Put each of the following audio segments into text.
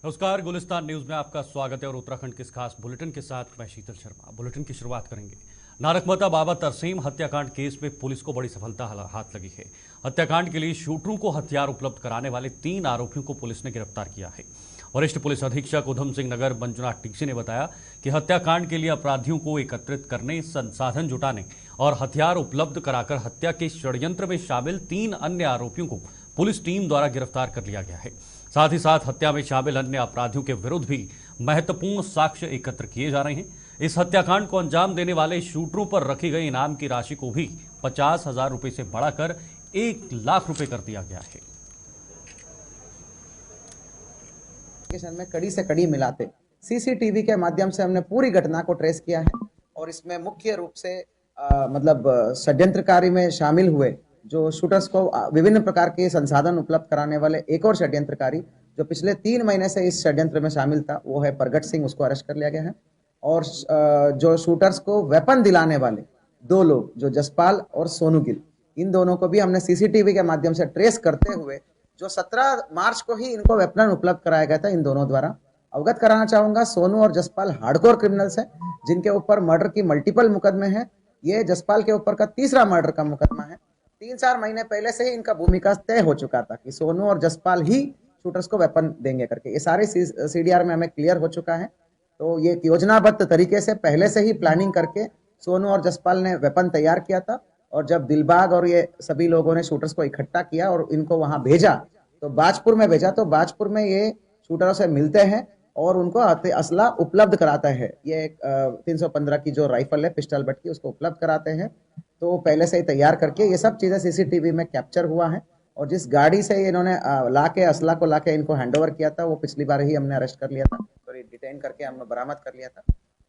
नमस्कार, गुलिस्तान न्यूज में आपका स्वागत है और उत्तराखंड के इस खास बुलेटिन के साथ मैं शीतल शर्मा। बुलेटिन की शुरुआत करेंगे। नारकमता बाबा तरसीम हत्याकांड केस में पुलिस को बड़ी सफलता हाथ लगी है। हत्याकांड के लिए शूटरों को हथियार उपलब्ध कराने वाले 3 आरोपियों को पुलिस ने गिरफ्तार किया है। वरिष्ठ पुलिस अधीक्षक उधम सिंह नगर मंजुनाथ टीसी ने बताया कि हत्याकांड के लिए अपराधियों को एकत्रित करने, संसाधन जुटाने और हथियार उपलब्ध कराकर हत्या के षड्यंत्र में शामिल 3 अन्य आरोपियों को पुलिस टीम द्वारा गिरफ्तार कर लिया गया है। साथ ही साथ हत्या में शामिल अन्य अपराधियों के विरुद्ध भी महत्वपूर्ण साक्ष्य एकत्र किए जा रहे हैं। इस हत्याकांड को अंजाम देने वाले शूटरों पर रखी गई इनाम की राशि को भी 50,000 रुपए से बढ़ाकर 1 लाख रुपए कर दिया गया है। में कड़ी से कड़ी मिलाते सीसीटीवी के माध्यम से हमने पूरी घटना को ट्रेस किया है और इसमें मुख्य रूप से षड्यंत्रकारी में शामिल हुए जो शूटर्स को विभिन्न प्रकार के संसाधन उपलब्ध कराने वाले एक और षड्यंत्रकारी जो पिछले 3 महीने से इस षड्यंत्र में शामिल था, वो है प्रगट सिंह, उसको अरेस्ट कर लिया गया है। और जो शूटर्स को वेपन दिलाने वाले 2 लोग जो जसपाल और सोनू गिल, इन दोनों को भी हमने सीसीटीवी के माध्यम से ट्रेस करते हुए जो 17 मार्च को ही इनको वेपन उपलब्ध कराया गया था, इन दोनों द्वारा अवगत कराना चाहूंगा। सोनू और जसपाल हार्डकोर क्रिमिनल्स है जिनके ऊपर मर्डर की मल्टीपल मुकदमे हैं। ये जसपाल के ऊपर का तीसरा मर्डर का मुकदमा है। 3-4 महीने पहले से ही इनका भूमिका तय हो चुका था कि सोनू और जसपाल ही शूटर्स को वेपन देंगे करके। ये सारे सीडीआर में हमें क्लियर हो चुका है। तो ये योजनाबद्ध तरीके से पहले से ही प्लानिंग करके सोनू और जसपाल ने वेपन तैयार किया था और जब दिलबाग और ये सभी लोगों ने शूटर्स को इकट्ठा किया और इनको वहां भेजा तो बाजपुर में भेजा, तो बाजपुर में ये शूटरों से मिलते हैं और उनको असला उपलब्ध कराता है। ये एक 315 की जो राइफल है, पिस्टल बट की, उसको उपलब्ध कराते हैं। तो पहले से ही तैयार करके ये सब चीजें सीसीटीवी में कैप्चर हुआ है। और जिस गाड़ी से इन्होंने लाके असला को लाके इनको हैंडओवर किया था, वो पिछली बार ही हमने अरेस्ट कर लिया था, तो डिटेन करके हमने बरामद कर लिया था।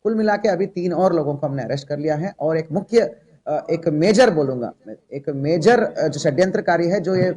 कुल मिला के अभी 3 और लोगों को हमने अरेस्ट कर लिया है। और एक मेजर बोलूंगा, एक मेजर जो षड्यंत्रकारी है, जो ये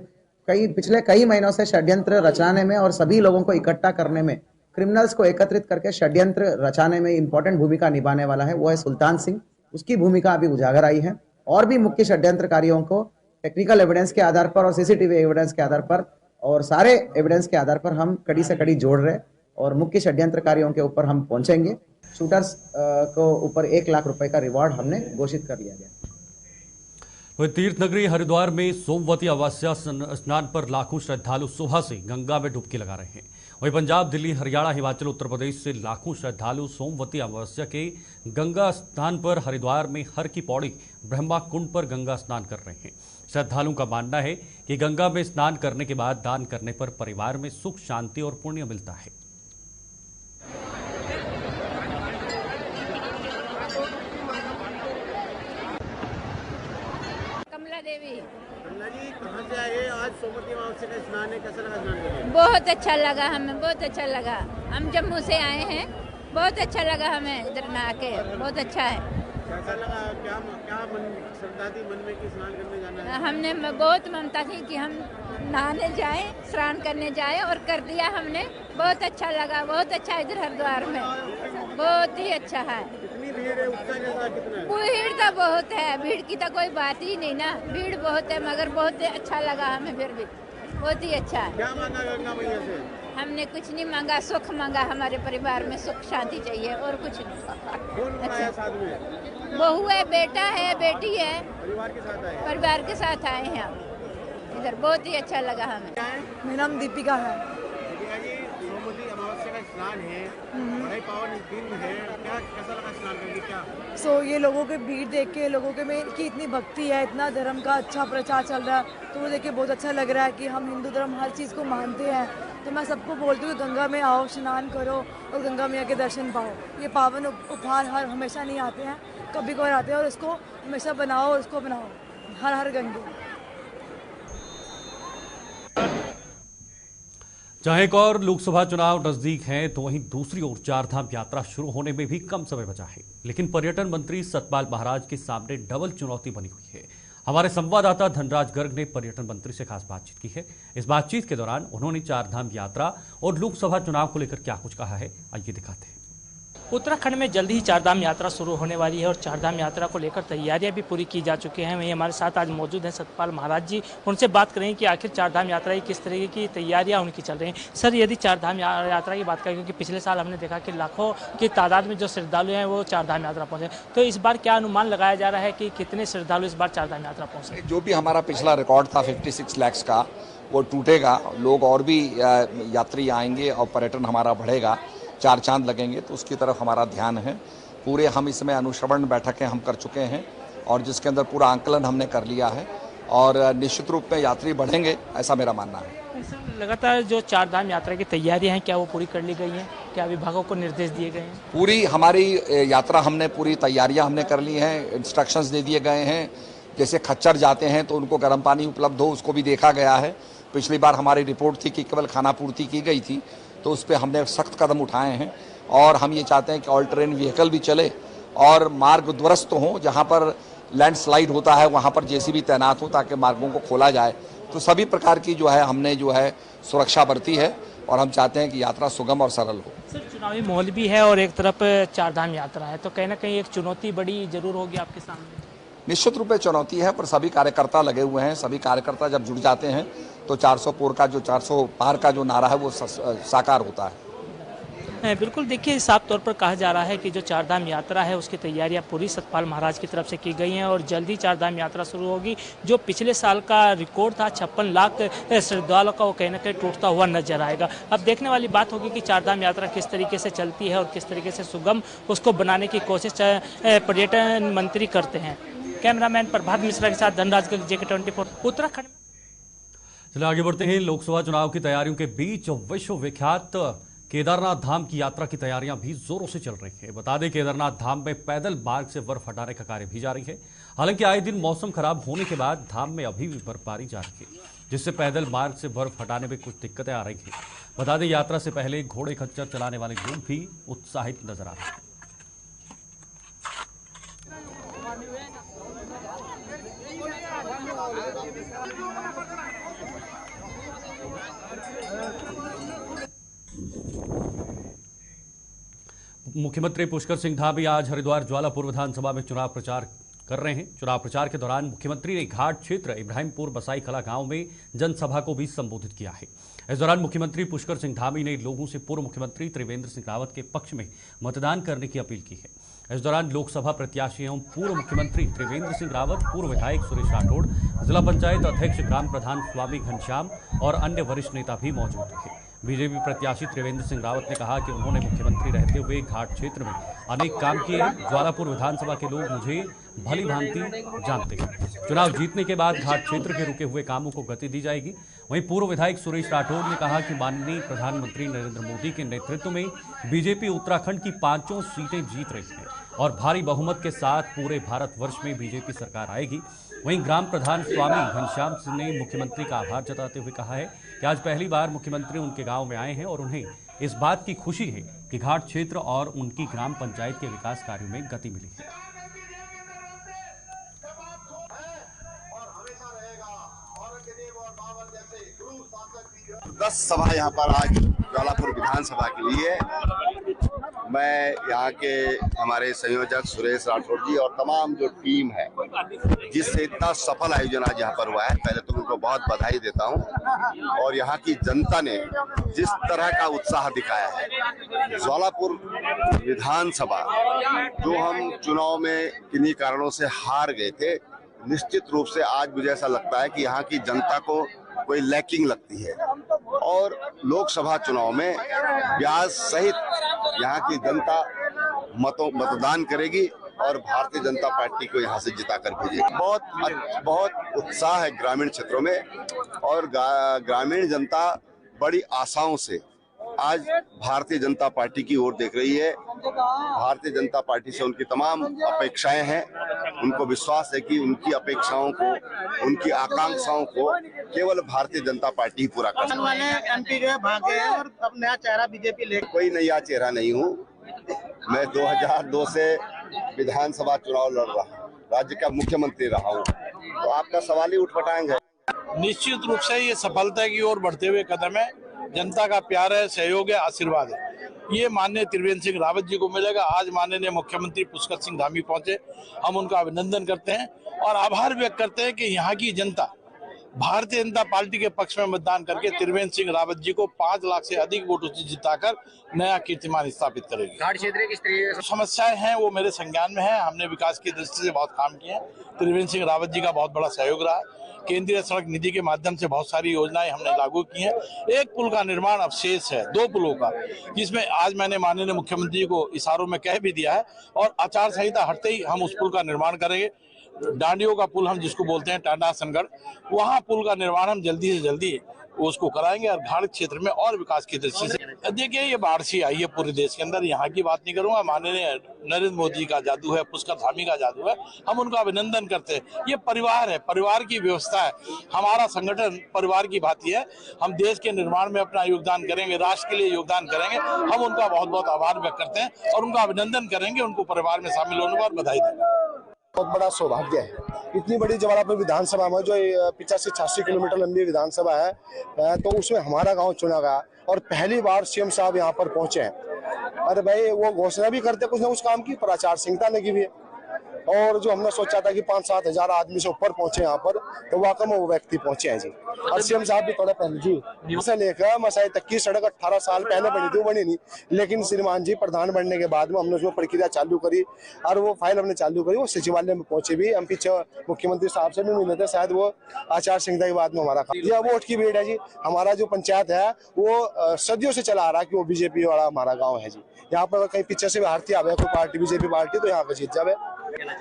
पिछले कई महीनों से षड्यंत्र रचाने में और सभी लोगों को इकट्ठा करने में, क्रिमिनल्स को एकत्रित करके षड्यंत्र रचाने में इंपॉर्टेंट भूमिका निभाने वाला है, वो है सुल्तान सिंह। उसकी भूमिका अभी उजागर आई है। और भी मुख्य षड्यंत्रकारियों को टेक्निकल एविडेंस के आधार पर और सीसीटीवी एविडेंस के आधार पर और सारे एविडेंस के आधार पर हम कड़ी से कड़ी जोड़ रहे और मुख्य षड्यंत्रकारियों के ऊपर हम पहुंचेंगे। शूटर्स को ऊपर 1 लाख रुपए का रिवॉर्ड हमने घोषित कर लिया गया। वही तीर्थ नगरी हरिद्वार में सोमवती अमावस्या स्नान पर लाखों श्रद्धालु सुबह से गंगा में डुबकी लगा रहे हैं। वहीं पंजाब, दिल्ली, हरियाणा, हिमाचल, उत्तर प्रदेश से लाखों श्रद्धालु सोमवती अमावस्या के गंगा स्नान पर हरिद्वार में हर की पौड़ी ब्रह्मा कुंड पर गंगा स्नान कर रहे हैं। श्रद्धालुओं का मानना है कि गंगा में स्नान करने के बाद दान करने पर परिवार में सुख, शांति और पुण्य मिलता है। जी, कहाँ से आए? आज सोमवती अमावस्या का स्नान है, कैसा लगा स्नान करके? बहुत अच्छा लगा, हमें बहुत अच्छा लगा। हम जम्मू से आए हैं, बहुत अच्छा लगा हमें इधर नहा के, बहुत अच्छा है। कैसा लगा? क्या श्रद्धा थी मन में कि स्नान करने जाना है? हमने बहुत ममता थी कि हम नहाने जाएं, स्नान करने जाएं और कर दिया हमने। बहुत अच्छा लगा, बहुत अच्छा इधर हरिद्वार में, बहुत ही अच्छा है। कितनी भीड़ है? उत्साह कैसा, कितना है? भीड़ तो बहुत है, भीड़ की तो कोई बात ही नहीं ना। भीड़ बहुत है मगर बहुत अच्छा लगा हमें, फिर भी बहुत ही अच्छा है। क्या मांगा गंगा मैया से? हमने कुछ नहीं मांगा, सुख मांगा। हमारे परिवार में सुख शांति चाहिए और कुछ नहीं। कौन आया साथ में? बहू है, बेटा है, बेटी है, परिवार के साथ आए? परिवार के साथ आए हैं हम इधर। बहुत ही अच्छा लगा हमें। मेरा नाम दीपिका है। दीपिका जी, सोमवती अमावस्या का स्नान है, बड़ा पावन दिन है, क्या कैसा लगा स्नान करके? क्या ये लोगों के भीड़ देख के, लोगों के में कि इतनी भक्ति है, इतना धर्म का अच्छा प्रचार चल रहा है, तो वो देख के बहुत अच्छा लग रहा है कि हम हिंदू धर्म हर चीज़ को मानते हैं। तो मैं सबको बोलती हूँ गंगा में आओ, स्नान करो और गंगा मैया के दर्शन पाओ। ये पावन उपहार हमेशा नहीं आते हैं, कभी कभार आते हैं, और उसको हमेशा बनाओ और उसको बनाओ। हर हर गंगे। जहां एक और लोकसभा चुनाव नजदीक हैं, तो वहीं दूसरी ओर चारधाम यात्रा शुरू होने में भी कम समय बचा है। लेकिन पर्यटन मंत्री सतपाल महाराज के सामने डबल चुनौती बनी हुई है। हमारे संवाददाता धनराज गर्ग ने पर्यटन मंत्री से खास बातचीत की है। इस बातचीत के दौरान उन्होंने चारधाम यात्रा और लोकसभा चुनाव को लेकर क्या कुछ कहा है, आइए दिखाते हैं। उत्तराखंड में जल्द ही चारधाम यात्रा शुरू होने वाली है और चारधाम यात्रा को लेकर तैयारियां भी पूरी की जा चुकी हैं। वहीं हमारे साथ आज मौजूद हैं सतपाल महाराज जी, उनसे बात करेंगे कि आखिर चारधाम यात्रा की किस तरीके की तैयारियां उनकी चल रही हैं। सर, यदि चारधाम यात्रा की बात करें, क्योंकि पिछले साल हमने देखा कि लाखों की तादाद में जो श्रद्धालु हैं वो चारधाम यात्रा पहुँचे, तो इस बार क्या अनुमान लगाया जा रहा है कि कितने श्रद्धालु इस बार चारधाम यात्रा पहुँचे? जो भी हमारा पिछला रिकॉर्ड था 56 लाख का, वो टूटेगा। लोग और भी यात्री आएंगे और पर्यटन हमारा बढ़ेगा, चार चांद लगेंगे, तो उसकी तरफ हमारा ध्यान है। पूरे हम इसमें अनुश्रवण बैठकें हम कर चुके हैं और जिसके अंदर पूरा आंकलन हमने कर लिया है और निश्चित रूप में यात्री बढ़ेंगे, ऐसा मेरा मानना है। लगातार जो चारधाम यात्रा की तैयारियां हैं, क्या वो पूरी कर ली गई हैं? क्या विभागों को निर्देश दिए गए हैं? पूरी हमारी यात्रा हमने पूरी तैयारियां हमने कर ली हैं, इंस्ट्रक्शंस दे दिए गए हैं। जैसे खच्चर जाते हैं तो उनको गर्म पानी उपलब्ध हो, उसको भी देखा गया है। पिछली बार हमारी रिपोर्ट थी कि केवल खाना पूर्ति की गई थी, तो उस पर हमने सख्त कदम उठाए हैं और हम ये चाहते हैं कि ऑल टेरेन व्हीकल भी चले और मार्ग ध्वस्त हो, जहाँ पर लैंडस्लाइड होता है वहाँ पर जेसीबी तैनात हो ताकि मार्गों को खोला जाए। तो सभी प्रकार की जो है हमने जो है सुरक्षा बरती है और हम चाहते हैं कि यात्रा सुगम और सरल हो। सर, चुनावी माहौल भी है और एक तरफ चारधाम यात्रा है, तो कहीं ना कहीं एक चुनौती बड़ी जरूर होगी आपके सामने। निश्चित रूप में चुनौती है, पर सभी कार्यकर्ता लगे हुए हैं। सभी कार्यकर्ता जब जुड़ जाते हैं तो 400 पार का जो 400 पार का जो नारा है वो साकार होता है। बिल्कुल, देखिए साफ तौर पर कहा जा रहा है कि जो चारधाम यात्रा है उसकी तैयारियां पूरी सतपाल महाराज की तरफ से की गई हैं और जल्दी चारधाम यात्रा शुरू होगी। जो पिछले साल का रिकॉर्ड था 56 लाख श्रद्धालुओं का, वो कहीं ना कहीं टूटता हुआ नजर आएगा। अब देखने वाली बात होगी कि चारधाम यात्रा किस तरीके से चलती है और किस तरीके से सुगम उसको बनाने की कोशिश पर्यटन मंत्री करते हैं। कैमरामैन प्रभात मिश्रा के साथ धनराज JK24 उत्तराखंड। चलिए आगे बढ़ते हैं। लोकसभा चुनाव की तैयारियों के बीच विश्वविख्यात केदारनाथ धाम की यात्रा की तैयारियां भी जोरों से चल रही है। बता दें, केदारनाथ धाम में पैदल मार्ग से बर्फ हटाने का कार्य भी जारी है। हालांकि आए दिन मौसम खराब होने के बाद धाम में अभी भी बर्फबारी जारी है, जिससे पैदल मार्ग से बर्फ हटाने में कुछ दिक्कतें आ रही हैं। बता दें, यात्रा से पहले घोड़े खच्चर चलाने वाले लोग भी उत्साहित नजर आ रहे हैं। मुख्यमंत्री पुष्कर सिंह धामी आज हरिद्वार ज्वालापुर विधानसभा में चुनाव प्रचार कर रहे हैं। चुनाव प्रचार के दौरान मुख्यमंत्री ने घाट क्षेत्र इब्राहिमपुर बसाई खला गांव में जनसभा को भी संबोधित किया है। इस दौरान मुख्यमंत्री पुष्कर सिंह धामी ने लोगों से पूर्व मुख्यमंत्री त्रिवेंद्र सिंह रावत के पक्ष में मतदान करने की अपील की है। इस दौरान लोकसभा प्रत्याशी एवं पूर्व मुख्यमंत्री त्रिवेंद्र सिंह रावत, पूर्व विधायक सुरेश राठौड़, जिला पंचायत अध्यक्ष ग्राम प्रधान स्वामी घनश्याम और अन्य वरिष्ठ नेता भी मौजूद रहे। बीजेपी प्रत्याशी त्रिवेंद्र सिंह रावत ने कहा कि उन्होंने मुख्यमंत्री रहते हुए घाट क्षेत्र में अनेक काम किए हैं। ज्वालापुर विधानसभा के लोग मुझे भली भांति जानते हैं। चुनाव जीतने के बाद घाट क्षेत्र के रुके हुए कामों को गति दी जाएगी। वहीं पूर्व विधायक सुरेश राठौड़ ने कहा कि माननीय प्रधानमंत्री नरेंद्र मोदी के नेतृत्व में बीजेपी उत्तराखंड की 5 सीटें जीत रही है और भारी बहुमत के साथ पूरे भारतवर्ष में बीजेपी सरकार आएगी। वहीं ग्राम प्रधान स्वामी घनश्याम सिंह ने मुख्यमंत्री का आभार जताते हुए कहा है कि आज पहली बार मुख्यमंत्री उनके गांव में आए हैं और उन्हें इस बात की खुशी है कि घाट क्षेत्र और उनकी ग्राम पंचायत के विकास कार्यों में गति मिली है। दस सभा यहाँ पर आज ज्वालापुर विधानसभा के लिए मैं यहाँ के हमारे संयोजक सुरेश राठौड़ जी और तमाम जो टीम है जिससे इतना सफल आयोजन आज यहाँ पर हुआ है, पहले तो उनको बहुत बधाई देता हूँ। और यहाँ की जनता ने जिस तरह का उत्साह दिखाया है, ज्वालापुर विधानसभा जो हम चुनाव में किन्हीं कारणों से हार गए थे, निश्चित रूप से आज मुझे ऐसा लगता है कि यहाँ की जनता को कोई लैकिंग लगती है और लोकसभा चुनाव में ब्याज सहित यहाँ की जनता मतदान करेगी और भारतीय जनता पार्टी को यहाँ से जिताकर भेजेगी। बहुत उत्साह है ग्रामीण क्षेत्रों में और ग्रामीण जनता बड़ी आशाओं से आज भारतीय जनता पार्टी की ओर देख रही है। भारतीय जनता पार्टी से उनकी तमाम अपेक्षाएं हैं। उनको विश्वास है कि उनकी अपेक्षाओं को, उनकी आकांक्षाओं को केवल भारतीय जनता पार्टी ही पूरा कर सकती है। MP जो है भागे हैं और अब नया चेहरा बीजेपी ले। कोई नया चेहरा नहीं हूँ, मैं 2002 से विधानसभा चुनाव लड़ रहा हूँ, राज्य का मुख्यमंत्री रहा हूँ, तो आपका सवाल ही उठपटाएंगे। निश्चित रूप से ये सफलता की ओर बढ़ते हुए कदम है जनता का प्यार है, सहयोग है, आशीर्वाद है। ये माननीय त्रिवेंद्र सिंह रावत जी को मिलेगा। आज माननीय मुख्यमंत्री पुष्कर सिंह धामी पहुंचे, हम उनका अभिनंदन करते हैं और आभार व्यक्त करते हैं कि यहाँ की जनता भारतीय जनता पार्टी के पक्ष में मतदान करके त्रिवेंद्र सिंह रावत जी को 5 लाख से अधिक वोटों से जिताकर नया कीर्तिमान स्थापित करेगी। घाट क्षेत्र की समस्याएं हैं वो मेरे संज्ञान में है। हमने विकास की दृष्टि से बहुत काम किए हैं। त्रिवेंद्र सिंह रावत जी का बहुत बड़ा सहयोग रहा है। केंद्रीय सड़क निधि के माध्यम से बहुत सारी योजनाएं हमने लागू की हैं। एक पुल का निर्माण अवशेष है, 2 पुलों का, जिसमें आज मैंने माननीय मुख्यमंत्री को इशारों में कह भी दिया है और आचार संहिता हटते ही हम उस पुल का निर्माण करेंगे। डांडियों का पुल हम जिसको बोलते हैं टांडा सनगढ़, वहाँ पुल का निर्माण हम जल्दी से जल्दी उसको कराएंगे और घाट क्षेत्र में और विकास की दृष्टि से देखिए ये बाढ़ सी आई है पूरे देश के अंदर। यहाँ की बात नहीं करूंगा, माननीय नरेंद्र मोदी का जादू है, पुष्कर धामी का जादू है, हम उनका अभिनंदन करते हैं। ये परिवार है, परिवार की व्यवस्था है। हमारा संगठन परिवार की भांति है। हम देश के निर्माण में अपना योगदान करेंगे, राष्ट्र के लिए योगदान करेंगे। हम उनका बहुत बहुत आभार व्यक्त करते हैं और उनका अभिनंदन करेंगे, उनको परिवार में शामिल होने पर बधाई देंगे। बहुत बड़ा सौभाग्य है। इतनी बड़ी जवालापुर विधानसभा में जो 85-86 किलोमीटर लंबी विधानसभा है, तो उसमें हमारा गांव चुना गया और पहली बार सीएम साहब यहां पर पहुंचे हैं। अरे भाई वो घोषणा भी करते कुछ ना कुछ काम की, पर आचार संहिता लगी हुई है और जो हमने सोचा था कि 5-7 हजार आदमी से ऊपर पहुंचे यहाँ पर, तो वाकई में वो व्यक्ति पहुंचे हैं जी। और सीएम साहब भी थोड़ा पहले जी से लेकर मसाई तक की सड़क 18 साल पहले बनी थी, वो बनी नहीं, लेकिन श्रीमान जी प्रधान बनने के बाद में हमने उसमें प्रक्रिया चालू करी और वो फाइल हमने चालू करी। वो सचिवालय में पहुंचे भी, हम पीछे मुख्यमंत्री साहब से भी मिले थे, शायद वो आचार संहिता के बाद में हमारा यह वोट की भीड़ है जी। हमारा जो पंचायत है वो सदियों से चला आ रहा है कि वो बीजेपी वाला हमारा गाँव है जी। यहाँ पर कहीं पीछे से भारतीय आवे कोई पार्टी बीजेपी पार्टी, तो यहाँ पे जीत जावे।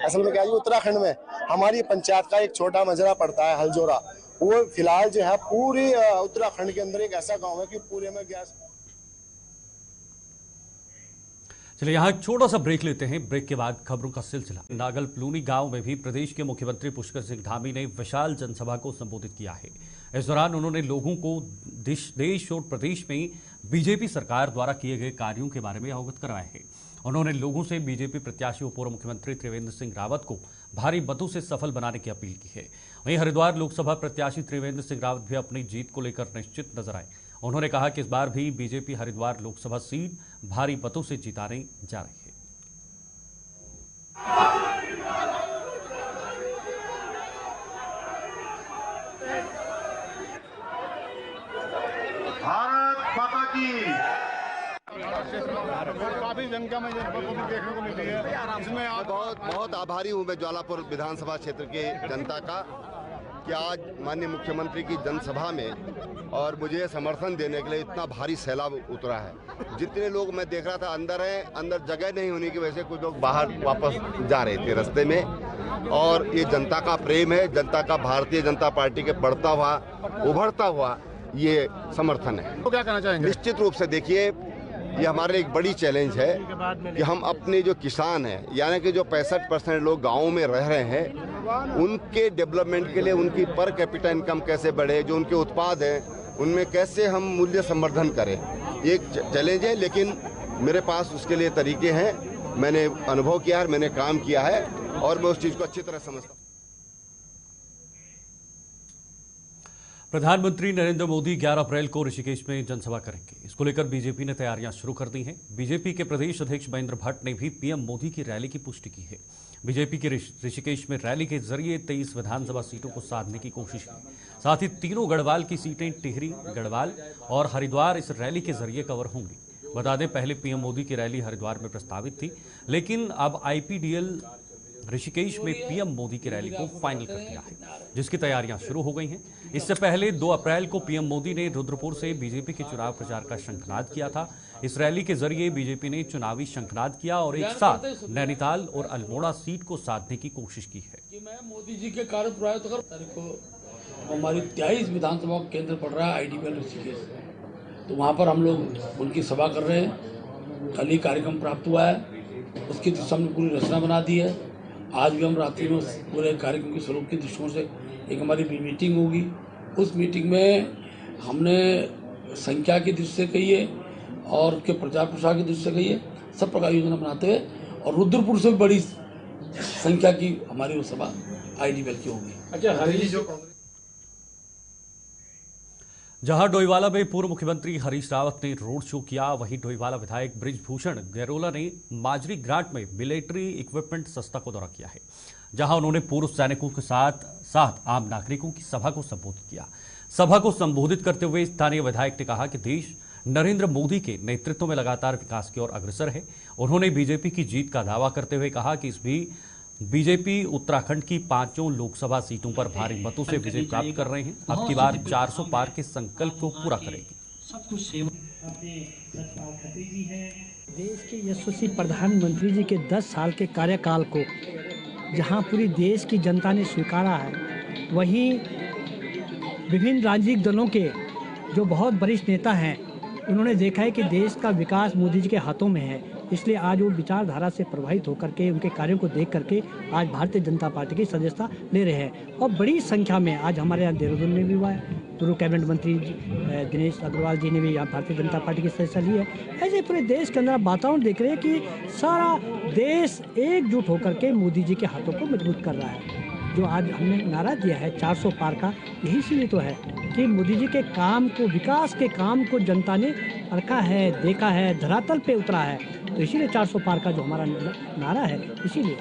असल में क्या है, उत्तराखंड में हमारी पंचायत का एक छोटा मजरा पड़ता है हलजोरा, वो फिलहाल जो है पूरी उत्तराखंड के अंदर एक ऐसा गांव है कि पूरे में गैस। चलिए यहाँ एक छोटा सा ब्रेक लेते हैं। ब्रेक के बाद खबरों का सिलसिला। नागल प्लूनी गांव में भी प्रदेश के मुख्यमंत्री पुष्कर सिंह धामी ने विशाल जनसभा को संबोधित किया है। इस दौरान उन्होंने लोगों को देश और प्रदेश में बीजेपी सरकार द्वारा किए गए कार्यों के बारे में अवगत करवाए हैं। उन्होंने लोगों से बीजेपी प्रत्याशी और पूर्व मुख्यमंत्री त्रिवेंद्र सिंह रावत को भारी मतों से सफल बनाने की अपील की है। वहीं हरिद्वार लोकसभा प्रत्याशी त्रिवेंद्र सिंह रावत भी अपनी जीत को लेकर निश्चित नजर आए। उन्होंने कहा कि इस बार भी बीजेपी हरिद्वार लोकसभा सीट भारी मतों से जिताने जा रही है। भारत माता की काफी संख्या में देखने को मिल रही है। इसमें बहुत आभारी हूँ मैं ज्वालापुर विधानसभा क्षेत्र के जनता का कि आज माननीय मुख्यमंत्री की जनसभा में और मुझे समर्थन देने के लिए इतना भारी सैलाब उतरा है। जितने लोग मैं देख रहा था अंदर हैं, अंदर जगह नहीं होने की वजह से कुछ लोग बाहर वापस जा रहे थे रास्ते में। और ये जनता का प्रेम है, जनता का भारतीय जनता पार्टी के बढ़ता हुआ उभरता हुआ ये समर्थन है। तो क्या कहना चाहेंगे? निश्चित रूप से देखिए, ये हमारे लिए एक बड़ी चैलेंज है कि हम अपने जो किसान हैं, यानी कि जो 65% लोग गाँव में रह रहे हैं, उनके डेवलपमेंट के लिए उनकी पर कैपिटा इनकम कैसे बढ़े, जो उनके उत्पाद हैं उनमें कैसे हम मूल्य संवर्धन करें, ये एक चैलेंज है। लेकिन मेरे पास उसके लिए तरीके हैं, मैंने अनुभव किया है, मैंने काम किया है और मैं उस चीज़ को अच्छी तरह समझता हूँ। प्रधानमंत्री नरेंद्र मोदी 11 अप्रैल को ऋषिकेश में जनसभा करेंगे। इसको लेकर बीजेपी ने तैयारियां शुरू कर दी हैं। बीजेपी के प्रदेश अध्यक्ष महेंद्र भट्ट ने भी पीएम मोदी की रैली की पुष्टि की है। बीजेपी की ऋषिकेश में रैली के जरिए 23 विधानसभा सीटों को साधने की कोशिश की। साथ ही तीनों गढ़वाल की सीटें टिहरी, गढ़वाल और हरिद्वार इस रैली के जरिए कवर होंगी। बता दें, पहले पीएम मोदी की रैली हरिद्वार में प्रस्तावित थी, लेकिन अब आईपीडीएल ऋषिकेश में पीएम मोदी की रैली को फाइनल कर दिया है, जिसकी तैयारियां शुरू हो गई हैं। इससे पहले 2 अप्रैल को पीएम मोदी ने रुद्रपुर से बीजेपी के चुनाव प्रचार का शंखनाद किया था। इस रैली के जरिए बीजेपी ने चुनावी शंखनाद किया और एक साथ नैनीताल और अल्मोड़ा सीट को साधने की कोशिश की है। कि मैं मोदी जी के कार्य तारीख को हमारी 23 विधानसभा केंद्र पड़ रहा है आईडीपीएल ऋषिकेश, तो वहाँ पर हम लोग उनकी सभा कर रहे हैं। कल ही कार्यक्रम प्राप्त हुआ है, उसकी दिशा में पूरी रचना बना दी है। आज भी हम रात्रि में पूरे कार्यक्रम के स्वरूप के दृष्टिकोण से एक हमारी मीटिंग होगी। उस मीटिंग में हमने संख्या की दृष्टि से कही है और उसके प्रचार प्रसार की दृष्टि से कही है, सब प्रकार योजना बनाते हुए, और रुद्रपुर से भी बड़ी संख्या की हमारी वो सभा आईडीपीएल की होगी। अच्छा, जहां डोईवाला में पूर्व मुख्यमंत्री हरीश रावत ने रोड शो किया, वहीं डोईवाला विधायक बृजभूषण गैरोला ने माजरी घाट में मिलिट्री इक्विपमेंट सस्ता को दौरा किया है, जहां उन्होंने पूर्व सैनिकों के साथ साथ आम नागरिकों की सभा को संबोधित किया। सभा को संबोधित करते हुए स्थानीय विधायक ने कहा कि देश नरेंद्र मोदी के नेतृत्व में लगातार विकास की ओर अग्रसर है। उन्होंने बीजेपी की जीत का दावा करते हुए कहा कि इस भी बीजेपी उत्तराखंड की 5 लोकसभा सीटों पर भारी मतों से विजय प्राप्त कर रहे हैं। अब की बार 400 पार के संकल्प को पूरा करेगी। देश के यशस्वी प्रधानमंत्री जी के 10 साल के कार्यकाल को जहां पूरी देश की जनता ने स्वीकारा है, वहीं विभिन्न राजनीतिक दलों के जो बहुत वरिष्ठ नेता हैं, उन्होंने देखा है कि देश का विकास मोदी जी के हाथों में है। इसलिए आज वो विचारधारा से प्रभावित होकर के उनके कार्यों को देख करके आज भारतीय जनता पार्टी की सदस्यता ले रहे हैं। और बड़ी संख्या में आज हमारे यहाँ देहरादून में भी हुआ है, पूर्व कैबिनेट मंत्री दिनेश अग्रवाल जी ने भी यहाँ भारतीय जनता पार्टी की सदस्यता ली है। ऐसे पूरे देश के अंदर वातावरण देख रहे हैं कि सारा देश एकजुट होकर के मोदी जी के हाथों को मजबूत कर रहा है। जो आज हमने नारा दिया है 400 पार का, यही इसीलिए तो है कि मोदी जी के काम को, विकास के काम को जनता ने परखा है, देखा है, धरातल पे उतरा है। तो इसीलिए 400 पार का जो हमारा नारा है, इसीलिए।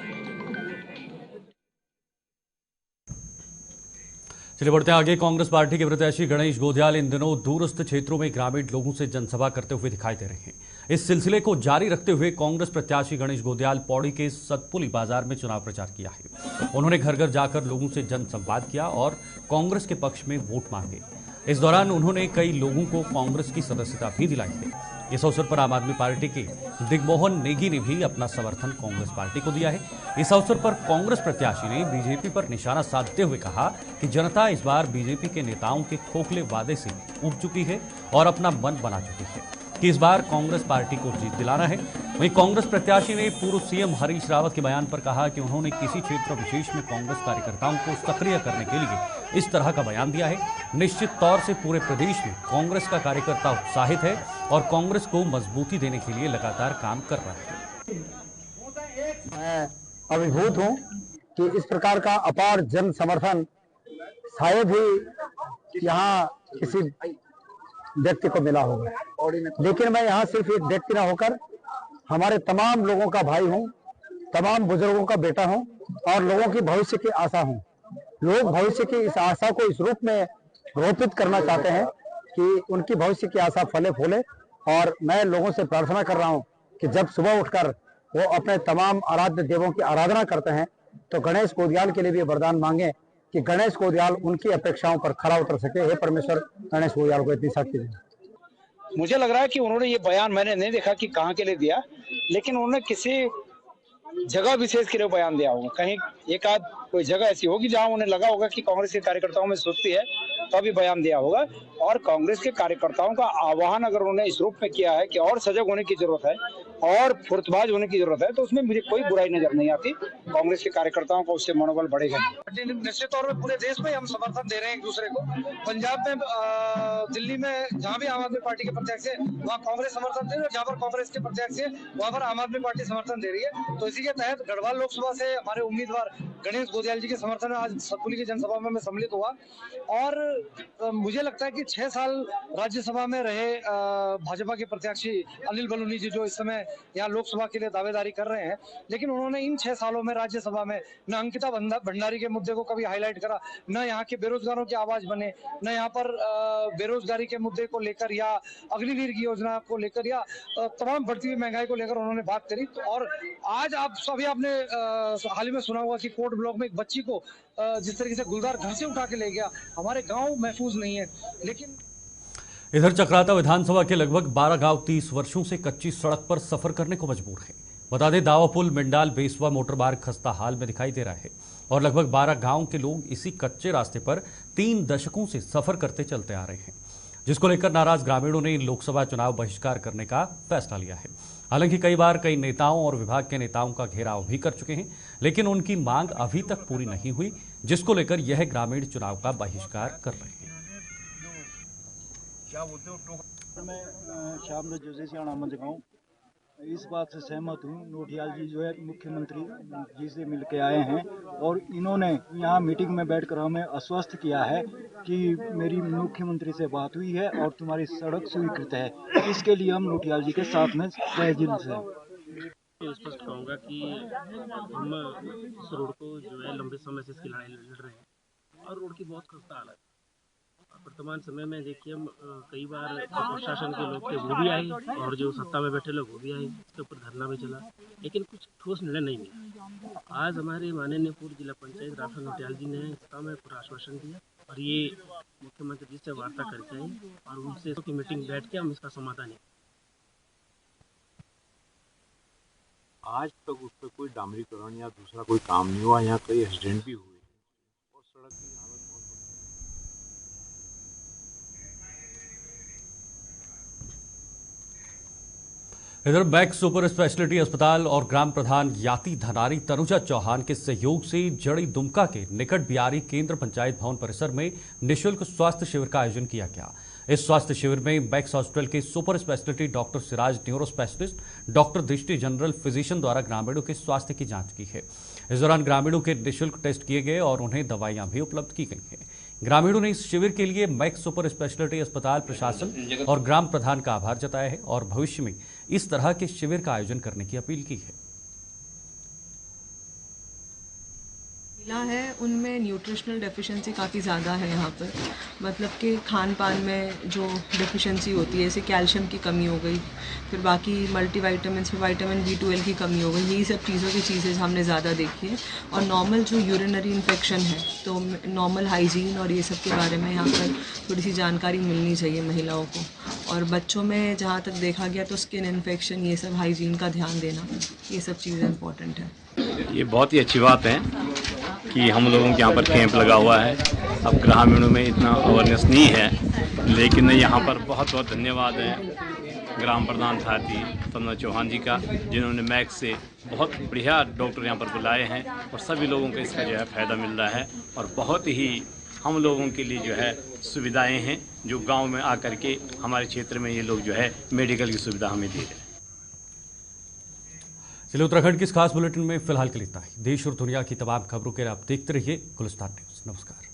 चलिए बढ़ते आगे। कांग्रेस पार्टी के प्रत्याशी गणेश गोंदियाल इन दिनों दूरस्थ क्षेत्रों में ग्रामीण लोगों से जनसभा करते हुए दिखाई दे रहे हैं। इस सिलसिले को जारी रखते हुए कांग्रेस प्रत्याशी गणेश गोंदियाल पौड़ी के सतपुली बाजार में चुनाव प्रचार किया है। उन्होंने घर घर जाकर लोगों से जनसंवाद किया और कांग्रेस के पक्ष में वोट मांगे। इस दौरान उन्होंने कई लोगों को कांग्रेस की सदस्यता भी दिलाई है। इस अवसर पर आम आदमी पार्टी के दिग्मोहन नेगी ने भी अपना समर्थन कांग्रेस पार्टी को दिया है। इस अवसर पर कांग्रेस प्रत्याशी ने बीजेपी पर निशाना साधते हुए कहा कि जनता इस बार बीजेपी के नेताओं के खोखले वादे से उब चुकी है और अपना मन बना चुकी है कि इस बार कांग्रेस पार्टी को जीत दिलाना है। वहीं कांग्रेस प्रत्याशी ने पूर्व सीएम हरीश रावत के बयान पर कहा कि उन्होंने किसी क्षेत्र विशेष में कांग्रेस कार्यकर्ताओं को सक्रिय करने के लिए इस तरह का बयान दिया है। निश्चित तौर से पूरे प्रदेश में कांग्रेस का कार्यकर्ता उत्साहित है और कांग्रेस को मजबूती देने के लिए लगातार काम कर रहा है। मैं अभिभूत हूँ कि इस प्रकार का अपार जन समर्थन शायद ही यहाँ किसी व्यक्ति को मिला होगा, लेकिन मैं यहाँ सिर्फ एक व्यक्ति न होकर हमारे तमाम लोगों का भाई हूँ, तमाम बुजुर्गों का बेटा हूँ और लोगों की भविष्य की आशा हूँ। लोग भविष्य की इस आशा को इस रूप में रोपित करना चाहते हैं कि उनकी भविष्य की आशा फले फूले। और मैं लोगों से प्रार्थना कर रहा हूँ कि जब सुबह उठकर वो अपने तमाम आराध्य देवों की आराधना करते हैं तो गणेश गोंदियाल के लिए भी वरदान मांगे कि गणेश गोंदियाल उनकी अपेक्षाओं पर खरा उतर सके। हे परमेश्वर, गणेश गोंदियाल को इतनी शक्ति दे। मुझे लग रहा है कि उन्होंने ये बयान, मैंने नहीं देखा कि कहाँ के लिए दिया, लेकिन उन्होंने किसी जगह विशेष के लिए बयान दिया होगा। कहीं एक आध कोई जगह ऐसी होगी जहां उन्हें लगा होगा कि कांग्रेस के कार्यकर्ताओं में सुस्ती है, तो अभी बयान दिया होगा। और कांग्रेस के कार्यकर्ताओं का आह्वान अगर उन्होंने इस रूप में किया है कि और सजग होने की जरूरत है और फुर्तबाज होने की जरूरत है, तो उसमें मुझे कोई बुराई नजर नहीं आती। कांग्रेस के कार्यकर्ताओं को उससे मनोबल बढ़ेगा। निश्चित तौर पर पूरे देश में हम समर्थन दे रहे हैं एक दूसरे को। पंजाब में, दिल्ली में जहाँ भी आम आदमी पार्टी के प्रत्याशी है वहाँ कांग्रेस समर्थन दे रही है, जहाँ पर कांग्रेस के प्रत्याशी है वहाँ पर आम आदमी पार्टी समर्थन दे रही है। तो इसी के तहत गढ़वाल लोकसभा से हमारे उम्मीदवार गणेश गोंदियाल जी के समर्थन में आज सतपुली की जनसभा में मैं सम्मिलित हुआ। और मुझे लगता है कि 6 साल राज्यसभा में रहे भाजपा के प्रत्याशी अनिल बलूनी जी, जो इस समय यहाँ लोकसभा के लिए दावेदारी कर रहे हैं, लेकिन उन्होंने इन 6 सालों में राज्यसभा में न अंकिता भंडारी के मुद्दे को कभी हाईलाइट करा, न यहाँ के बेरोजगारों की आवाज बने, न यहाँ पर बेरोजगारी के मुद्दे को लेकर या अग्निवीर की योजना को लेकर या तमाम बढ़ती हुई महंगाई को लेकर उन्होंने बात करी। और आज आप सभी आपने हाल ही में सुना होगा कि कोट ब्लॉक में एक बच्ची को जिस तरीके से गुलदार घर से उठा के ले गया। हमारे गांव महफूज नहीं है। लेकिन इधर चक्राता विधानसभा के लगभग 12 गांव 30 वर्षों से कच्ची सड़क पर सफर करने को मजबूर हैं। बता दें, दावापुल मिंडाल बेसवा मोटर मार्ग खस्ता हाल में दिखाई दे रहा है और लगभग 12 गांव के लोग इसी कच्चे रास्ते पर 3 दशकों से सफर करते चलते आ रहे हैं, जिसको लेकर नाराज ग्रामीणों ने लोकसभा चुनाव बहिष्कार करने का फैसला लिया है। हालांकि कई बार कई नेताओं और विभाग के नेताओं का घेराव भी कर चुके हैं, लेकिन उनकी मांग अभी तक पूरी नहीं हुई, जिसको लेकर यह ग्रामीण चुनाव का बहिष्कार कर रहे हैं। मैं शाम में जैसे सियाणा में दिखाऊं इस बात से सहमत हूँ। नोटियाल जी जो है मुख्यमंत्री जी से मिल के आए हैं और इन्होंने यहाँ मीटिंग में बैठकर हमें आश्वस्त किया है कि मेरी मुख्यमंत्री से बात हुई है और तुम्हारी सड़क स्वीकृत है। इसके लिए हम नोटियाल जी के साथ में तहे दिल से स्पष्ट कहूँगा कि हम इस रोड को जो है लंबे समय से इसकी लड़ाई लड़ रहे हैं और रोड की बहुत खस्ता हालत है। वर्तमान समय में देखिए हम कई बार प्रशासन के लोग थे वो भी आए और जो सत्ता में बैठे लोग वो भी आए, इसके ऊपर धरना भी चला, लेकिन कुछ ठोस निर्णय नहीं मिला। आज हमारे माननीय पूर्व जिला पंचायत राफेल नोटियाल जी ने सत्ता में पूरा आश्वासन दिया और ये मुख्यमंत्री जी से वार्ता करके आए और उनसे की मीटिंग बैठ के हम इसका समाधान है। आज तक उस पर कोई डामरीकरण या दूसरा कोई काम नहीं हुआ। यहाँ कई एक्सीडेंट भी हुए और सड़क की हालत बहुत इधर मैक्स सुपर स्पेशलिटी अस्पताल और ग्राम प्रधान याति धनारी तनुजा चौहान के सहयोग से जड़ी दुमका के निकट बिहारी केंद्र पंचायत भवन परिसर में निःशुल्क स्वास्थ्य शिविर का आयोजन किया गया। इस स्वास्थ्य शिविर में मैक्स हॉस्पिटल के super speciality doctor Siraj neuro specialist, doctor दृष्टि जनरल फिजिशियन द्वारा ग्रामीणों के स्वास्थ्य की जांच की है। इस दौरान ग्रामीणों के निःशुल्क टेस्ट किए गए और उन्हें दवाइयां भी उपलब्ध की गई हैं। ग्रामीणों ने इस शिविर के लिए मैक्स सुपर स्पेशलिटी अस्पताल प्रशासन और ग्राम प्रधान का आभार जताया है और भविष्य में इस तरह के शिविर का आयोजन करने की अपील की है। महिला है उनमें न्यूट्रिशनल डेफिशिएंसी काफ़ी ज़्यादा है यहाँ पर, मतलब कि खान पान में जो डेफिशिएंसी होती है, जैसे कैल्शियम की कमी हो गई, फिर बाकी मल्टीविटामिन्स में विटामिन B12 की कमी हो गई, यही सब चीज़ों की चीज़ें हमने ज़्यादा देखी है। और नॉर्मल जो यूरिनरी इन्फेक्शन है तो नॉर्मल हाइजीन और ये सब के बारे में यहाँ पर थोड़ी सी जानकारी मिलनी चाहिए महिलाओं को। और बच्चों में जहाँ तक देखा गया तो स्किन इन्फेक्शन, ये सब हाइजीन का ध्यान देना, ये सब चीज़ें इम्पोर्टेंट है। ये बहुत ही अच्छी बात है कि हम लोगों के यहाँ पर कैंप लगा हुआ है। अब ग्रामीणों में इतना अवेयरनेस नहीं है, लेकिन यहाँ पर बहुत बहुत धन्यवाद है ग्राम प्रधान साथी तनुजा चौहान जी का, जिन्होंने मैक्स से बहुत बढ़िया डॉक्टर यहाँ पर बुलाए हैं और सभी लोगों को इसका जो है फ़ायदा मिल रहा है और बहुत ही हम लोगों के लिए जो है सुविधाएँ हैं जो गाँव में आकर के हमारे क्षेत्र में ये लोग जो है मेडिकल की सुविधा हमें दे रहे हैं। चलिए उत्तराखंड की इस खास बुलेटिन में फिलहाल के लिए इतना ही। देश और दुनिया की तमाम खबरों के लिए आप देखते रहिए गुलिस्तान न्यूज़। नमस्कार।